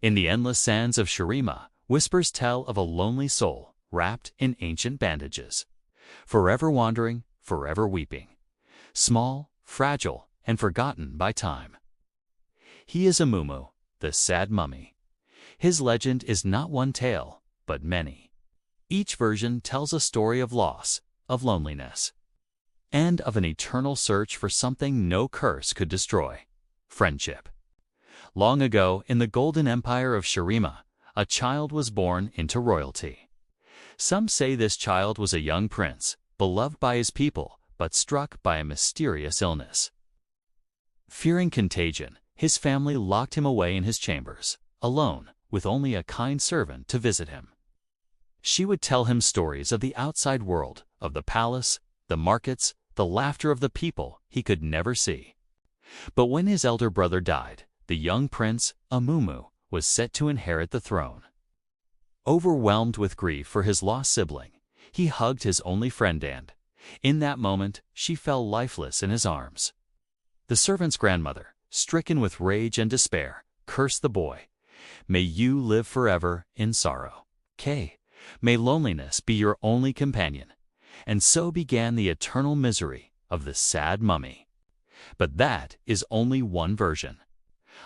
In the endless sands of Shurima, whispers tell of a lonely soul wrapped in ancient bandages, forever wandering, forever weeping, small, fragile, and forgotten by time. He is Amumu, the sad mummy. His legend is not one tale, but many. Each version tells a story of loss, of loneliness, and of an eternal search for something no curse could destroy: friendship. Long ago, in the golden empire of Shurima, a child was born into royalty. Some say this child was a young prince, beloved by his people, but struck by a mysterious illness. Fearing contagion, his family locked him away in his chambers, alone, with only a kind servant to visit him. She would tell him stories of the outside world, of the palace, the markets, the laughter of the people he could never see. But when his elder brother died, the young prince, Amumu, was set to inherit the throne. Overwhelmed with grief for his lost sibling, he hugged his only friend and, in that moment, she fell lifeless in his arms. The servant's grandmother, stricken with rage and despair, cursed the boy. "May you live forever in sorrow. May loneliness be your only companion." And so began the eternal misery of the sad mummy. But that is only one version.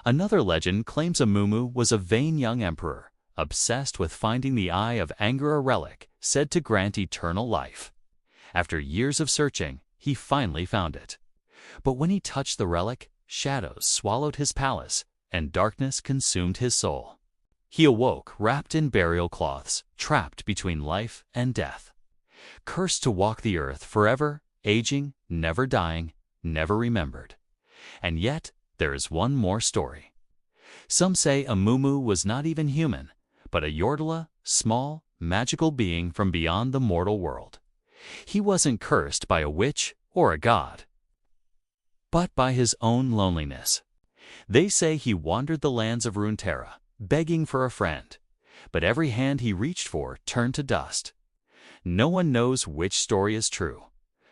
Another legend claims Amumu was a vain young emperor, obsessed with finding the Eye of Anger, a relic said to grant eternal life. After years of searching, he finally found it. But when he touched the relic, shadows swallowed his palace, and darkness consumed his soul. He awoke wrapped in burial cloths, trapped between life and death, cursed to walk the earth forever, aging, never dying, never remembered. And yet, there is one more story. Some say Amumu was not even human, but a Yordala, small, magical being from beyond the mortal world. He wasn't cursed by a witch or a god, but by his own loneliness. They say he wandered the lands of Runeterra, begging for a friend, but every hand he reached for turned to dust. No one knows which story is true.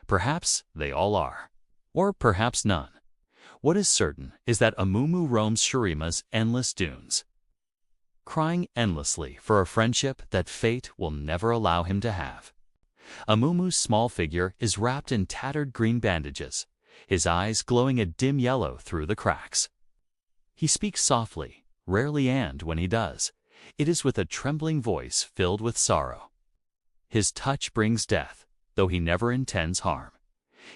Perhaps they all are, or perhaps none. What is certain is that Amumu roams Shurima's endless dunes, crying endlessly for a friendship that fate will never allow him to have. Amumu's small figure is wrapped in tattered green bandages, his eyes glowing a dim yellow through the cracks. He speaks softly, rarely, and when he does, it is with a trembling voice filled with sorrow. His touch brings death, though he never intends harm.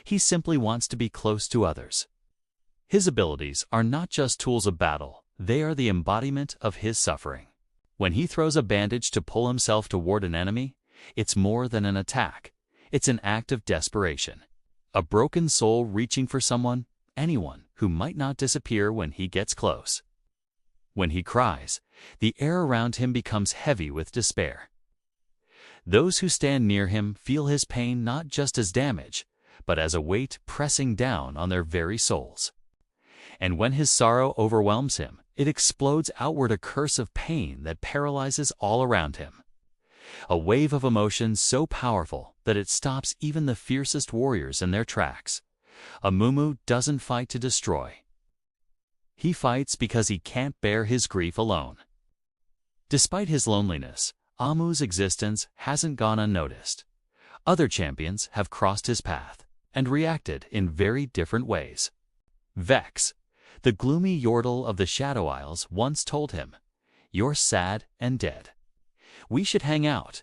He simply wants to be close to others. His abilities are not just tools of battle, they are the embodiment of his suffering. When he throws a bandage to pull himself toward an enemy, it's more than an attack. It's an act of desperation. A broken soul reaching for someone, anyone, who might not disappear when he gets close. When he cries, the air around him becomes heavy with despair. Those who stand near him feel his pain not just as damage, but as a weight pressing down on their very souls. And when his sorrow overwhelms him, it explodes outward, a curse of pain that paralyzes all around him. A wave of emotion so powerful that it stops even the fiercest warriors in their tracks. Amumu doesn't fight to destroy. He fights because he can't bear his grief alone. Despite his loneliness, Amumu's existence hasn't gone unnoticed. Other champions have crossed his path and reacted in very different ways. Vex, the gloomy Yordle of the Shadow Isles, once told him, "You're sad and dead. We should hang out."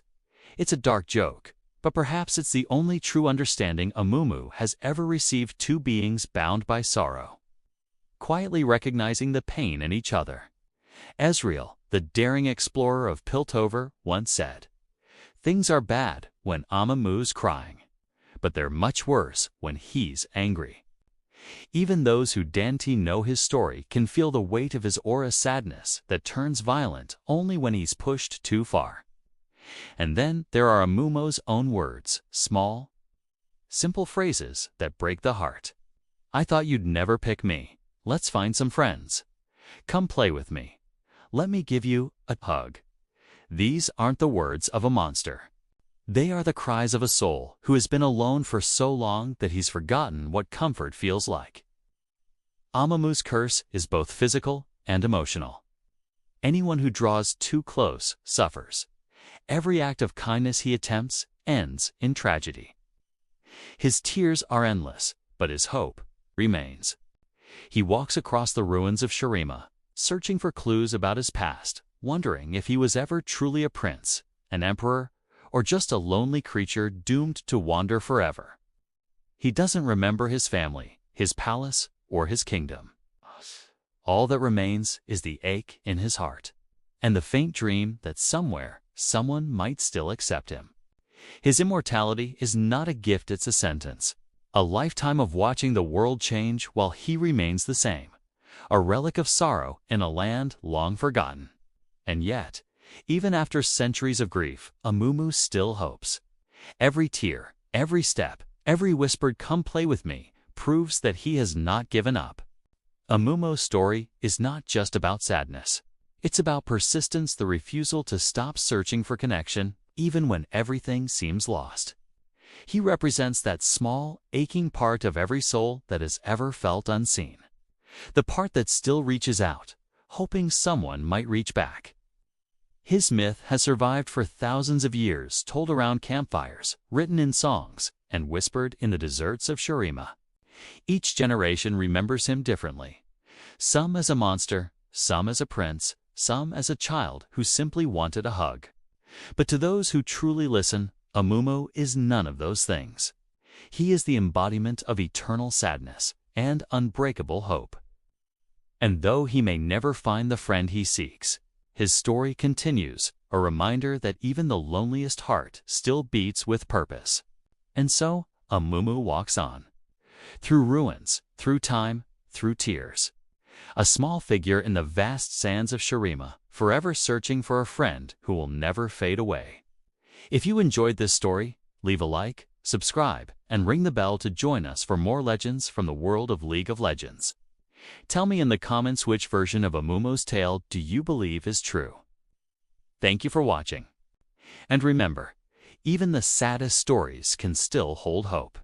It's a dark joke, but perhaps it's the only true understanding Amumu has ever received: two beings bound by sorrow, quietly recognizing the pain in each other. Ezreal, the daring explorer of Piltover, once said, "Things are bad when Amumu's crying, but they're much worse when he's angry." Even those who don't know his story can feel the weight of his aura, sadness that turns violent only when he's pushed too far. And then there are Amumu's own words, small, simple phrases that break the heart. "I thought you'd never pick me. Let's find some friends. Come play with me. Let me give you a hug." These aren't the words of a monster. They are the cries of a soul who has been alone for so long that he's forgotten what comfort feels like. Amumu's curse is both physical and emotional. Anyone who draws too close suffers. Every act of kindness he attempts ends in tragedy. His tears are endless, but his hope remains. He walks across the ruins of Shurima, searching for clues about his past, wondering if he was ever truly a prince, an emperor, or just a lonely creature doomed to wander forever. He doesn't remember his family, his palace, or his kingdom. All that remains is the ache in his heart, and the faint dream that somewhere, someone might still accept him. His immortality is not a gift, it's a sentence. A lifetime of watching the world change while he remains the same. A relic of sorrow in a land long forgotten. And yet, even after centuries of grief, Amumu still hopes. Every tear, every step, every whispered "come play with me" proves that he has not given up. Amumu's story is not just about sadness. It's about persistence, the refusal to stop searching for connection, even when everything seems lost. He represents that small, aching part of every soul that has ever felt unseen. The part that still reaches out, hoping someone might reach back. His myth has survived for thousands of years, told around campfires, written in songs, and whispered in the deserts of Shurima. Each generation remembers him differently. Some as a monster, some as a prince, some as a child who simply wanted a hug. But to those who truly listen, Amumu is none of those things. He is the embodiment of eternal sadness and unbreakable hope. And though he may never find the friend he seeks, his story continues, a reminder that even the loneliest heart still beats with purpose. And so, Amumu walks on. Through ruins, through time, through tears. A small figure in the vast sands of Shurima, forever searching for a friend who will never fade away. If you enjoyed this story, leave a like, subscribe, and ring the bell to join us for more legends from the world of League of Legends. Tell me in the comments which version of Amumu's tale do you believe is true. Thank you for watching. And remember, even the saddest stories can still hold hope.